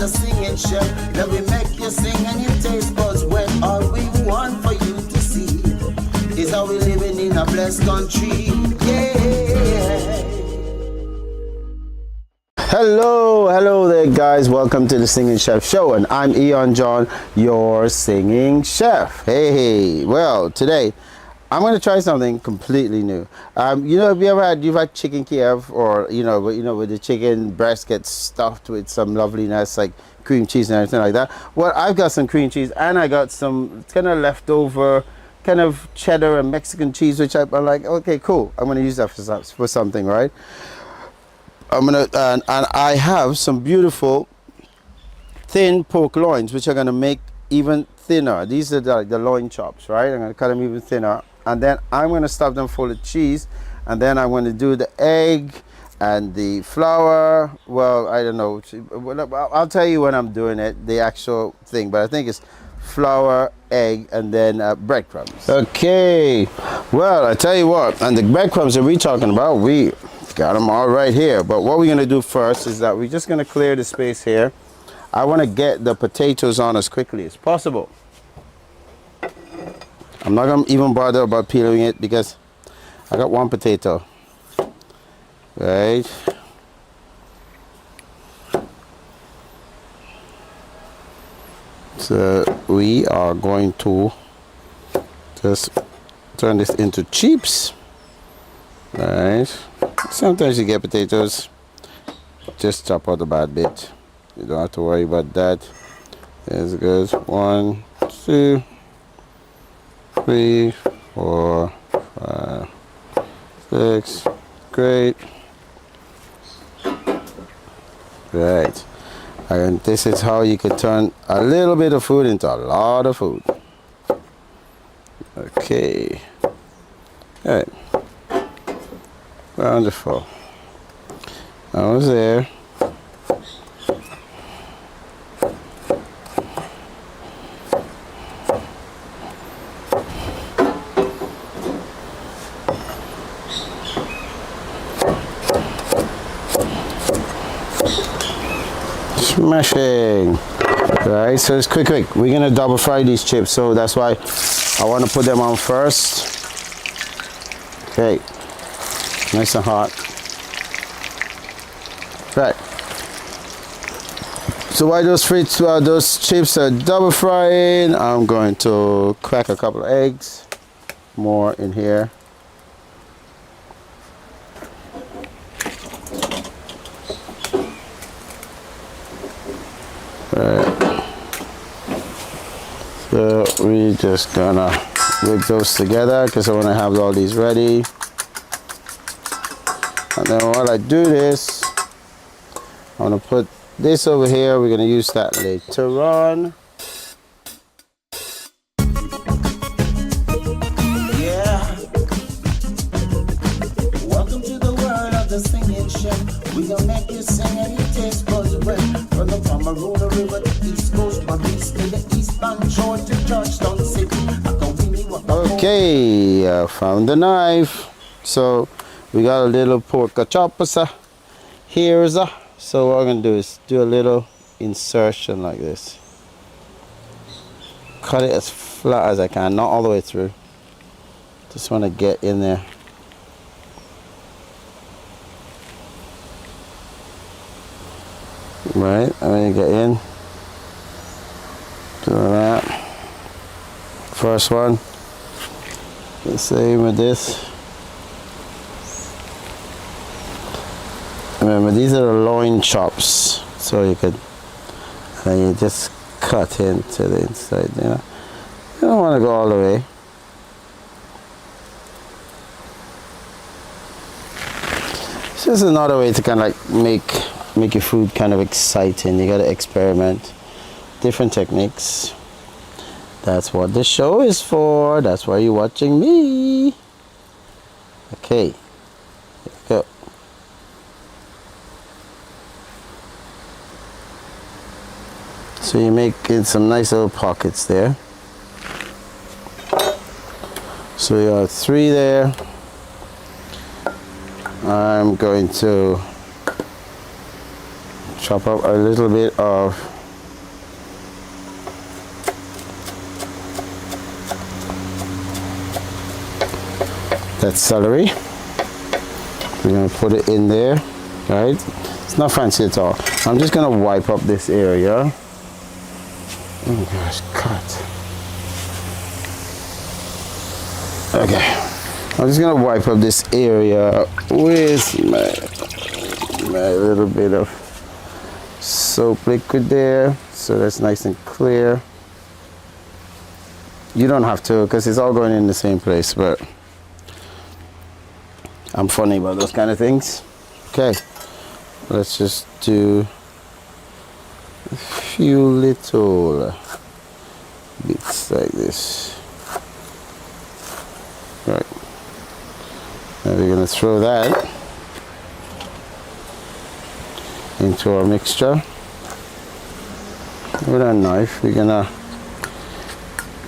the singing chef. Let me make you sing and you taste buds wet. All we want for you to see is how we living in a blessed country. Yeah. Hello there guys, welcome to the Singing Chef Show, and I'm Eon John, your singing chef. Hey, well, today I'm going to try something completely new. Have you ever you've had chicken Kiev, or with the chicken breast gets stuffed with some loveliness like cream cheese and everything like that? Well, I've got some cream cheese and I got some kind of leftover kind of cheddar and Mexican cheese, which I'm like, okay, cool, I'm going to use that for something, right? And I have some beautiful thin pork loins, which are going to make even thinner. These are the loin chops, right? I'm going to cut them even thinner, and then I'm going to stuff them full of cheese, and then I'm going to do the egg and the flour. Well, I don't know, I'll tell you when I'm doing it, the actual thing, but I think it's flour, egg, and then breadcrumbs. Okay, well, I tell you what, and the breadcrumbs that we're talking about, we got them all right here. But what we're going to do first is that we're just going to clear the space here. I want to get the potatoes on as quickly as possible. I'm not going to even bother about peeling it because I got one potato, right? So we are going to just turn this into chips, right? Sometimes you get potatoes, just chop out the bad bit. You don't have to worry about that. There's good. 1, 2, 3, 4, 5, 6. Great. Right. And this is how you can turn a little bit of food into a lot of food. Okay. All right. Wonderful. I was there. Smashing. Right, so it's quick. We're gonna double fry these chips, so that's why I want to put them on first. Okay. Nice and hot. Right. So while those chips are double frying, I'm going to crack a couple of eggs more in here. Right. So we're just gonna whip those together because I want to have all these ready. And then while I do this, I'm going to put this over here. We're going to use that later on. Yeah. Welcome to the world of the singing chef. We gonna make you sing and you taste buds wet. From the Cameroon River to East Coast, Maurice to the Eastern Shore to Georgetown City. Okay, I found the knife. So we got a little pork chopper here. So what I'm going to do is do a little insertion like this. Cut it as flat as I can, not all the way through. Just want to get in there. Right, I'm going to get in. Do that. First one. The same with this. Remember, these are the loin chops, so you could, and you just cut into the inside. You don't want to go all the way. It's just another way to kind of like make your food kind of exciting. You got to experiment different techniques. That's what the show is for. That's why you're watching me. Okay, here we go. So you make it some nice little pockets there. So you have 3 there. I'm going to chop up a little bit of That's celery. We're going to put it in there, right? It's not fancy at all. I'm just going to wipe up this area. Oh gosh, cut. Okay. I'm just going to wipe up this area with my little bit of soap liquid there, so that's nice and clear. You don't have to, because it's all going in the same place, but I'm funny about those kind of things. Okay, let's just do a few little bits like this. Right, and we're going to throw that into our mixture with a knife. We're gonna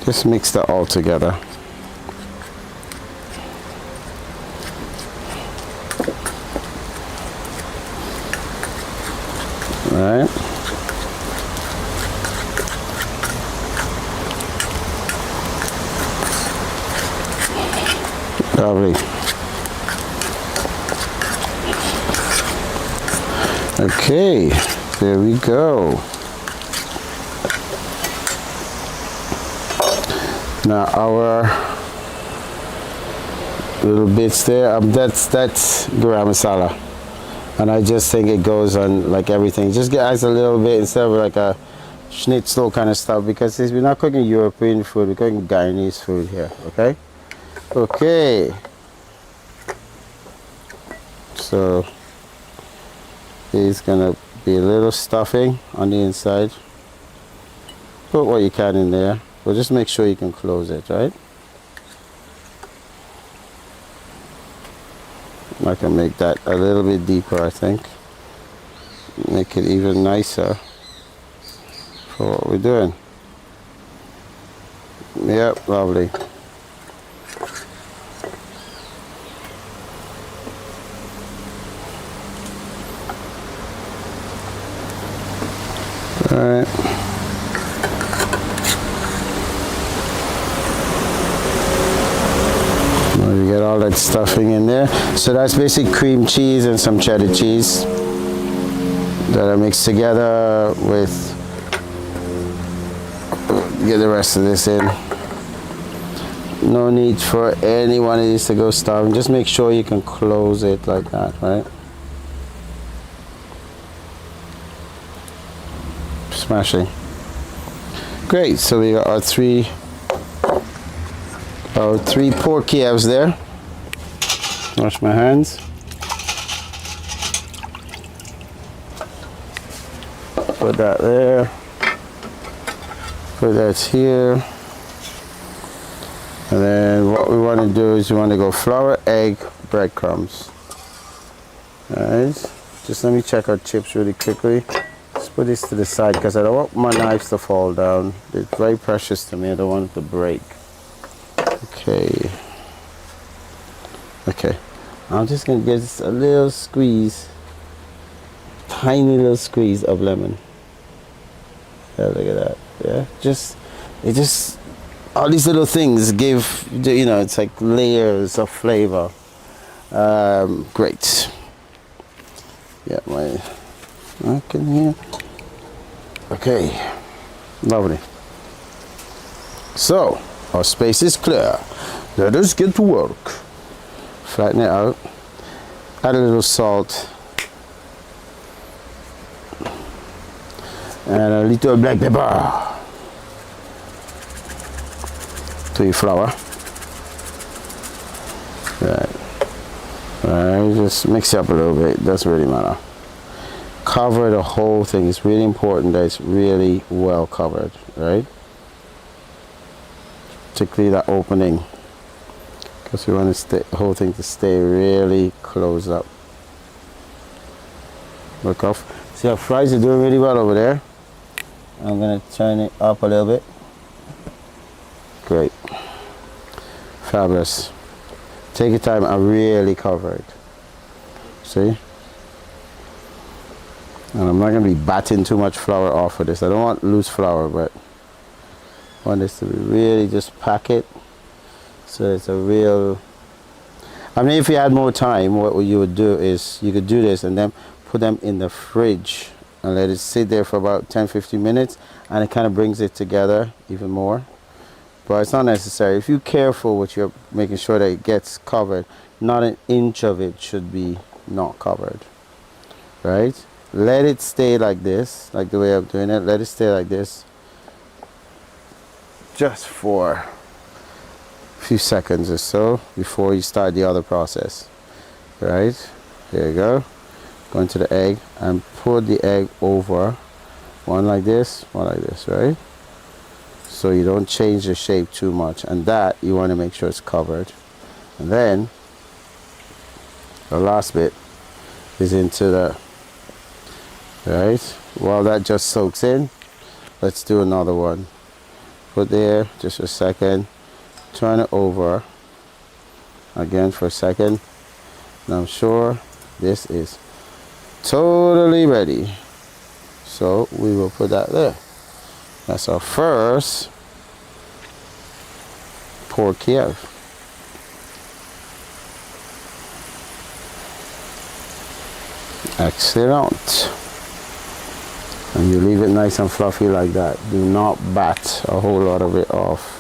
just mix that all together. All right. Lovely. Okay, there we go. Now our little bits there, that's garam masala, and I just think it goes on like everything. Just adds a little bit instead of like a schnitzel kind of stuff, because we're not cooking European food, we're cooking Guyanese food here. Okay. Okay. So there's gonna be a little stuffing on the inside. Put what you can in there, but just make sure you can close it, right? I can make that a little bit deeper, I think. Make it even nicer for what we're doing. Yep, lovely. Alright. Now you get all that stuffing in there. So that's basically cream cheese and some cheddar cheese that I mix together with. Get the rest of this in. No need for any one of these to go starving. Just make sure you can close it like that, right? Smashing. Great, so we got our three pork Kievs there. Wash my hands. Put that there. Put that here. And then what we want to do is we want to go flour, egg, breadcrumbs. Alright, just let me check our chips really quickly. Let's put this to the side because I don't want my knives to fall down. They're very precious to me. I don't want it to break. Okay. Okay. I'm just going to get just a little squeeze. Tiny little squeeze of lemon. Yeah, look at that. Yeah. Just all these little things give, you know, it's like layers of flavor. Great. Yeah, my knock in here. Okay, lovely. So our space is clear. Let us get to work. Flatten it out. Add a little salt and a little black pepper to your flour. Right, just mix it up a little bit. Doesn't really matter. Cover the whole thing. It's really important that it's really well covered, right? Particularly that opening, because we want the whole thing to stay really closed up. Look off. See, our fries are doing really well over there. I'm gonna turn it up a little bit. Great. Fabulous. Take your time and really cover it. See? And I'm not going to be batting too much flour off of this. I don't want loose flour, but I want this to be really just pack it so it's a real I mean, if you had more time, what you would do is you could do this and then put them in the fridge and let it sit there for about 10-15 minutes, and it kind of brings it together even more. But it's not necessary. If you're careful with your making sure that it gets covered, not an inch of it should be not covered, right? Let it stay like this, like the way I'm doing it. Let it stay like this just for a few seconds or so before you start the other process, right? There you go. Go into the egg and put the egg over, one like this, right? So you don't change the shape too much, and that you want to make sure it's covered. And then the last bit is into the, right? While that just soaks in, let's do another one. Put there just a second, turn it over again for a second, and I'm sure this is totally ready. So we will put that there. That's our first pork Kiev. Excellent. And you leave it nice and fluffy like that. Do not bat a whole lot of it off.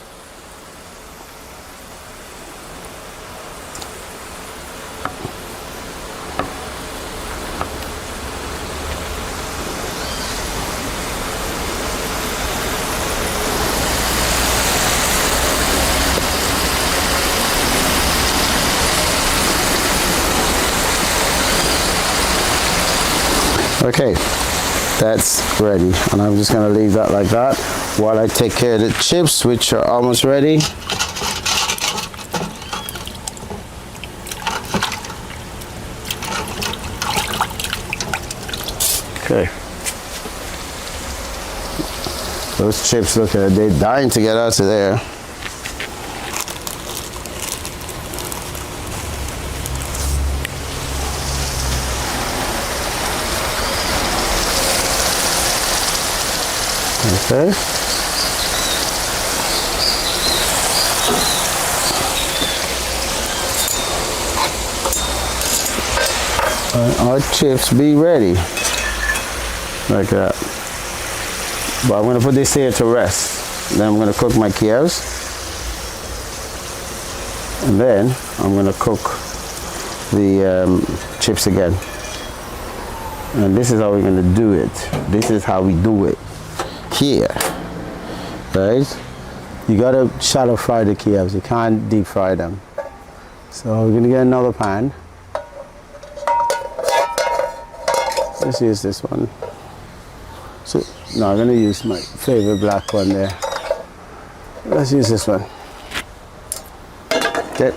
Okay, that's ready, and I'm just gonna leave that like that while I take care of the chips, which are almost ready. Okay, those chips, look at it, they're dying to get out of there. Okay. Our chips be ready. Like that. But I'm going to put this here to rest. Then I'm going to cook my Kievs. And then I'm going to cook the chips again. And this is how we're going to do it. This is how we do it here, right? You gotta shallow fry the Kievs. You can't deep fry them. So we're gonna get another pan. Let's use this one. So now I'm gonna use my favorite black one there. Let's use this one. Okay.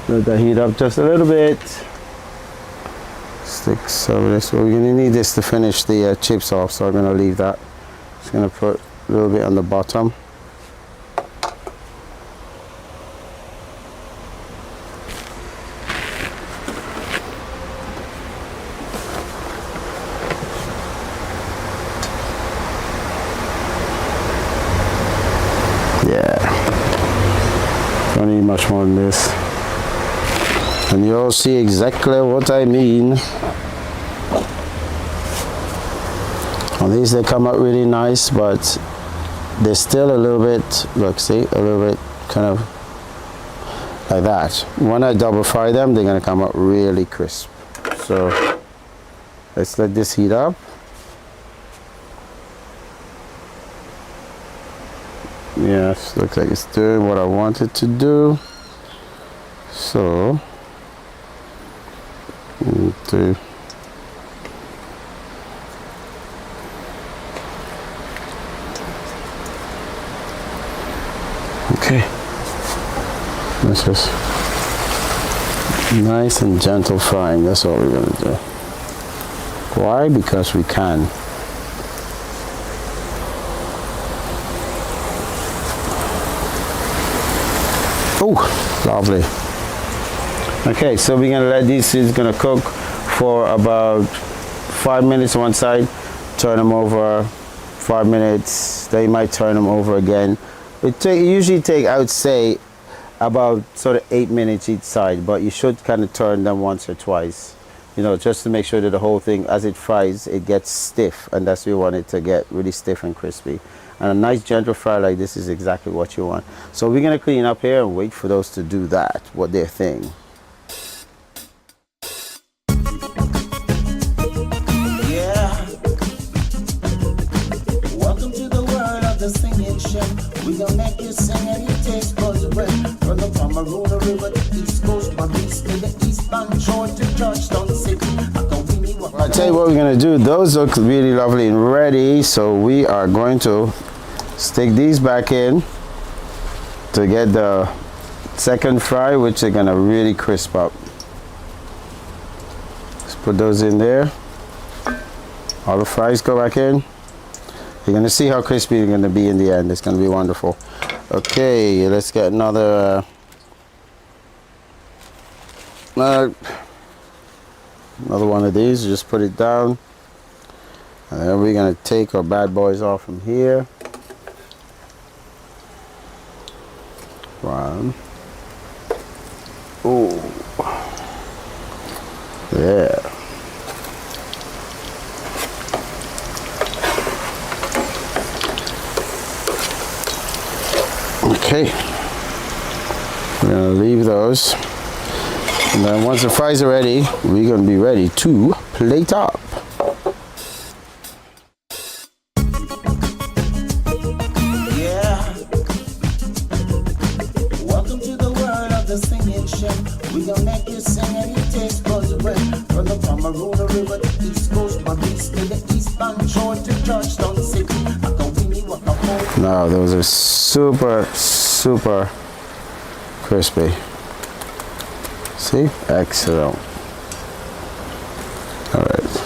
Let that heat up just a little bit. Sticks over this. We're going to need this to finish the chips off, so I'm going to leave that. Just going to put a little bit on the bottom. Yeah. Don't need much more than this. And you'll see exactly what I mean. On these they come out really nice, but they're still a little bit, look, see, a little bit kind of like that. When I double fry them, they're gonna come out really crisp. So let's let this heat up. Yes, looks like it's doing what I want it to do. So, two. Okay, this is nice and gentle frying. That's all we're gonna do. Why? Because we can. Oh, lovely. Okay, so we're gonna let these seeds gonna cook for about 5 minutes one side, turn them over 5 minutes, then you might turn them over again It usually take, I would say, about sort of 8 minutes each side, but you should kind of turn them once or twice, you know, just to make sure that the whole thing, as it fries, it gets stiff, and that's what you want it to get, really stiff and crispy. And a nice gentle fry like this is exactly what you want. So we're gonna clean up here and wait for those to do that, what their thing. We gon' make you sing and it tastes buds red. From the Pomeroon River to East Coast, my beast to the eastbound shore to Georgetown City. I'll tell you what we're gonna do. Those look really lovely and ready, so we are going to stick these back in to get the second fry, which are gonna really crisp up. Let's put those in there. All the fries go back in. You're gonna see how crispy they're gonna be in the end. It's gonna be wonderful. Okay, let's get another one of these. Just put it down, and then we're gonna take our bad boys off from here. One. Oh, yeah. Okay, we're gonna leave those, and then once the fries are ready, we're gonna be ready to plate up. Yeah. Welcome to the world of the singing chef. We gon' make you sing and it tastes buds red. From the Pomeroon River to East Coast, my beast to the eastbound shore to Georgetown City. Now those are super crispy. See? Excellent. All right.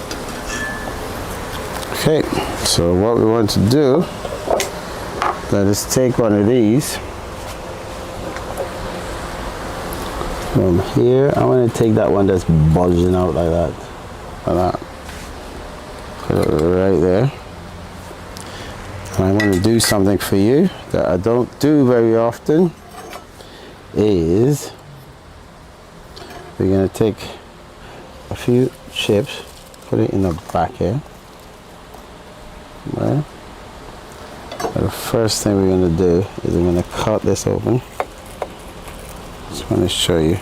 Okay, so what we want to do, let us take one of these from here. I want to take that one that's bulging out like that. Like that. Put it right there. And I want to do something for you that I don't do very often, is we're going to take a few chips, put it in the back here. Right? The first thing we're going to do is we're going to cut this open. Just want to show you.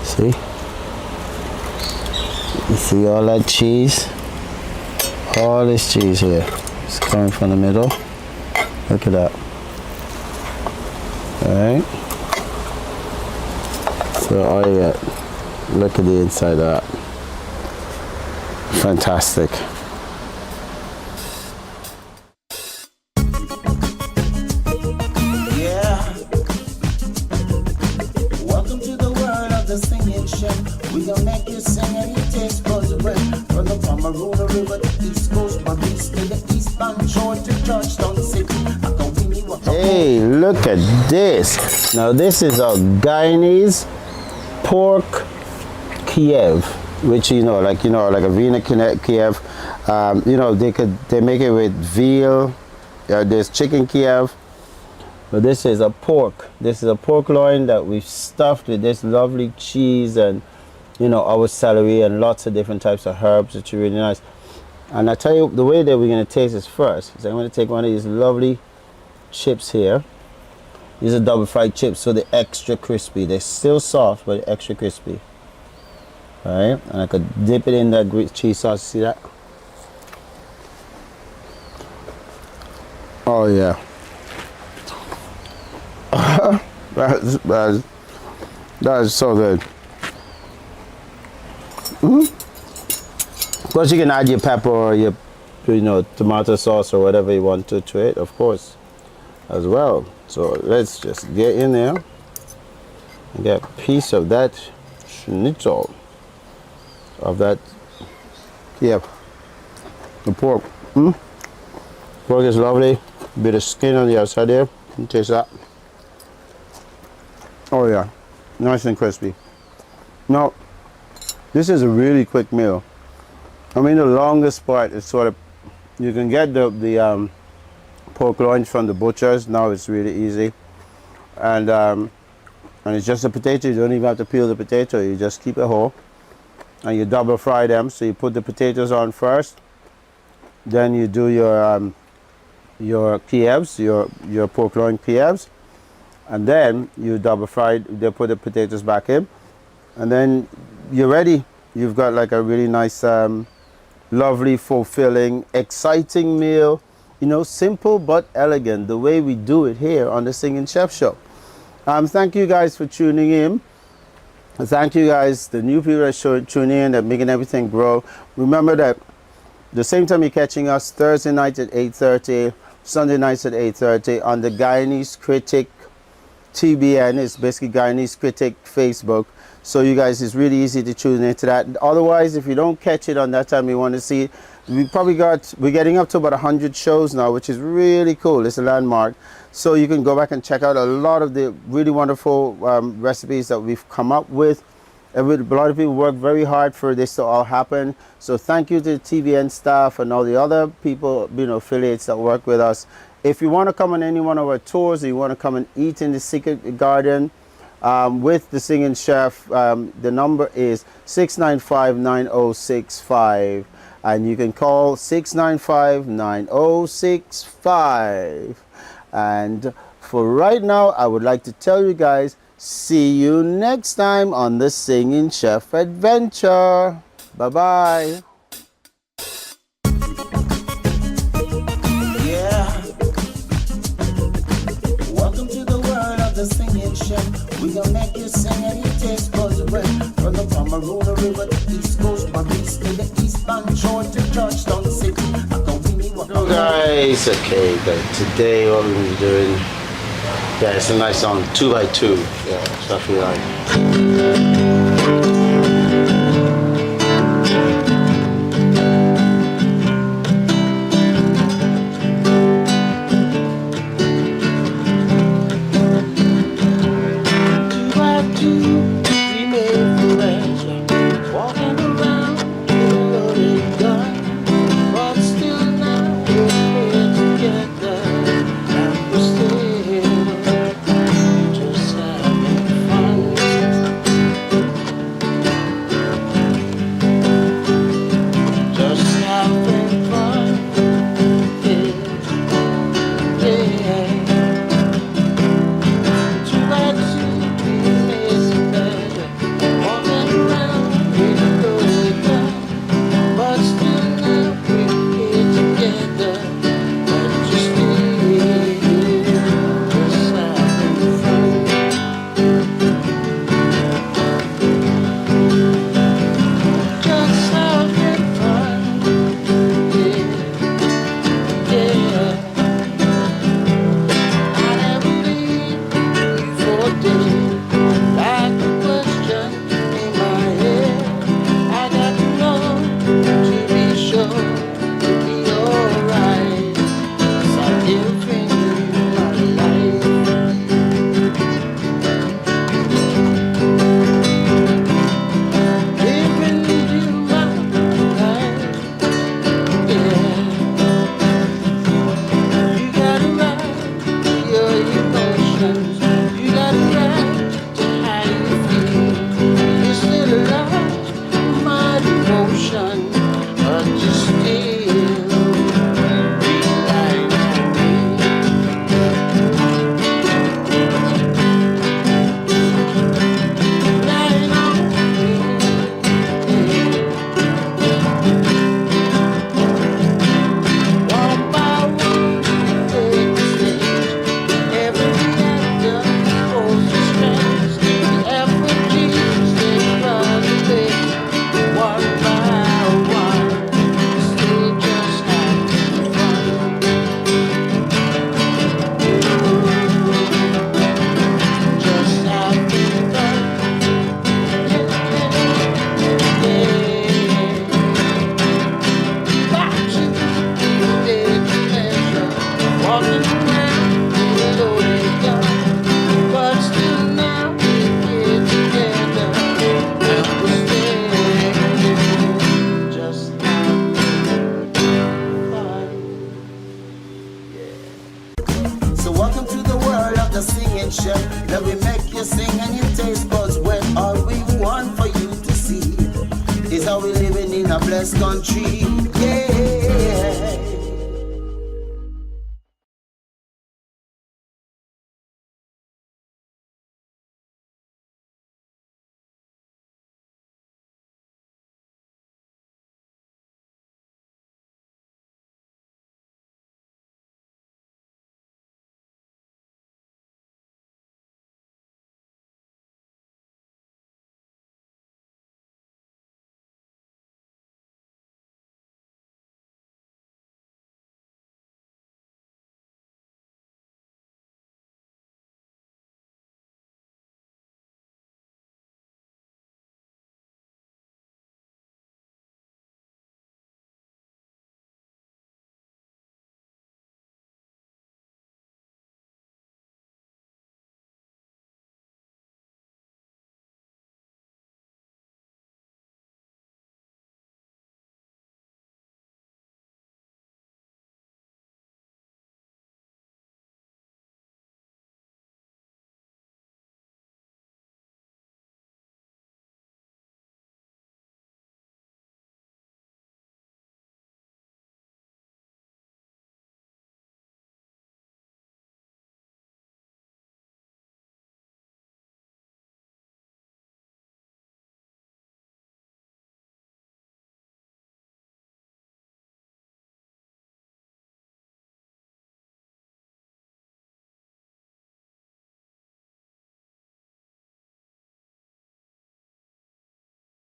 See? You see all that cheese? All this cheese here. It's coming from the middle. Look at that. Alright. So all you get. Look at the inside of that. Fantastic. Yeah. Welcome to the world of the singing chef. We gon' make you sing and it tastes buds red. From the Pomeroon River to East Coast, my beast to the eastbound shore to Georgetown City. Hey, look at this. Now this is a Guyanese pork Kiev, which like a Vienna Kiev. They make it with veal. There's chicken Kiev, but this is a pork. This is a pork loin that we've stuffed with this lovely cheese and our celery and lots of different types of herbs, which are really nice. And I tell you, the way that we're gonna taste this first is I'm gonna take one of these lovely chips here. These are double fried chips, so they're extra crispy. They're still soft, but extra crispy. Alright, and I could dip it in that cheese sauce. See that? Oh yeah. that is so good. Of course, you can add your pepper or your tomato sauce or whatever you want to it, of course, as well. So let's just get in there and get a piece of that schnitzel, of that, the pork. Pork is lovely. Bit of skin on the outside there. You can taste that. Oh yeah, nice and crispy. Now, this is a really quick meal. I mean, the longest part is sort of You can get the pork loins from the butchers. Now it's really easy. And it's just a potato. You don't even have to peel the potato. You just keep it whole. And you double fry them. So you put the potatoes on first. Then you do your Kievs, your pork loin Kievs. And then you double fry, they put the potatoes back in. And then you're ready. You've got like a really nice, lovely, fulfilling, exciting meal. You know, simple but elegant, the way we do it here on the Singing Chef Show. Thank you guys for tuning in. Thank you guys, the new people that tuning in, that making everything grow. Remember that the same time you're catching us, Thursday night at 8:30, Sunday nights at 8:30 on the Guyanese Critic TBN. It's basically Guyanese Critic Facebook. So you guys, it's really easy to tune into that. Otherwise, if you don't catch it on that time you want to see it, we're getting up to about 100 shows now, which is really cool. It's a landmark. So you can go back and check out a lot of the really wonderful recipes that we've come up with. A lot of people work very hard for this to all happen. So thank you to the TVN staff and all the other people, you know, affiliates that work with us. If you want to come on any one of our tours, or you want to come and eat in the Secret Garden with the Singing Chef, the number is 695-9065. And you can call 695-9065. And for right now, I would like to tell you guys, see you next time on the Singing Chef Adventure. Bye-bye. Yeah. Welcome to the world of the Singing Chef. We gonna make you sing and you taste buds red. From the Pomeruna River to East Coast, Maurice to the Eastbound Shore to Georgetown City. Hello guys, okay, but today what we're doing, yeah, it's a nice song, 2x2, yeah, stuff we like. But still now we're here together. But just the singing chef. Then we make you sing and your taste buds wet. All we want for you to see is how we living in a blessed country.